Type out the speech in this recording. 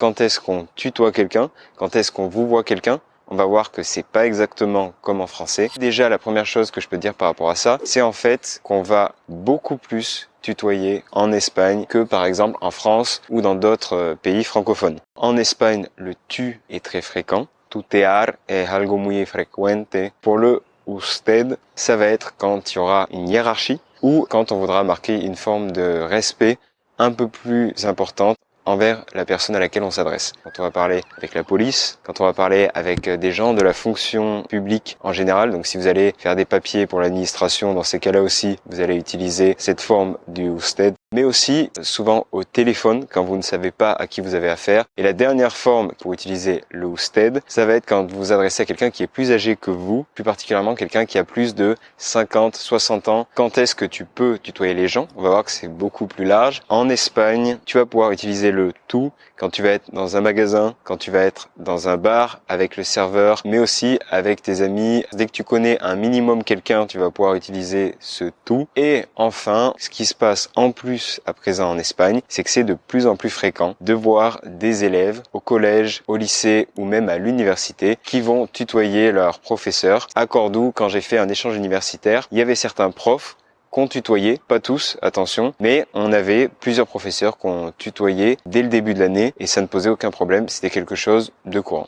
Quand est-ce qu'on tutoie quelqu'un? Quand est-ce qu'on vous voit quelqu'un? On va voir que c'est pas exactement comme en français. Déjà, la première chose que je peux dire par rapport à ça, c'est en fait qu'on va beaucoup plus tutoyer en Espagne que par exemple en France ou dans d'autres pays francophones. En Espagne, le tu est très fréquent. Tutear es algo muy frecuente. Pour le usted, ça va être quand il y aura une hiérarchie ou quand on voudra marquer une forme de respect un peu plus importante envers la personne à laquelle on s'adresse. Quand on va parler avec la police, quand on va parler avec des gens de la fonction publique en général, donc si vous allez faire des papiers pour l'administration, dans ces cas-là aussi, vous allez utiliser cette forme du usted, mais aussi souvent au téléphone quand vous ne savez pas à qui vous avez affaire. Et la dernière forme pour utiliser le usted, ça va être quand vous vous adressez à quelqu'un qui est plus âgé que vous, plus particulièrement quelqu'un qui a plus de 50, 60 ans. Quand est-ce que tu peux tutoyer les gens? On va voir que c'est beaucoup plus large. En Espagne, tu vas pouvoir utiliser le tu quand tu vas être dans un magasin, quand tu vas être dans un bar avec le serveur, mais aussi avec tes amis. Dès que tu connais un minimum quelqu'un, tu vas pouvoir utiliser ce tu. Et enfin, ce qui se passe en plus à présent en Espagne, c'est que c'est de plus en plus fréquent de voir des élèves au collège, au lycée ou même à l'université qui vont tutoyer leurs professeurs. À Cordoue, quand j'ai fait un échange universitaire, il y avait certains profs qu'on tutoyait, pas tous, attention, mais on avait plusieurs professeurs qu'on tutoyait dès le début de l'année et ça ne posait aucun problème, c'était quelque chose de courant.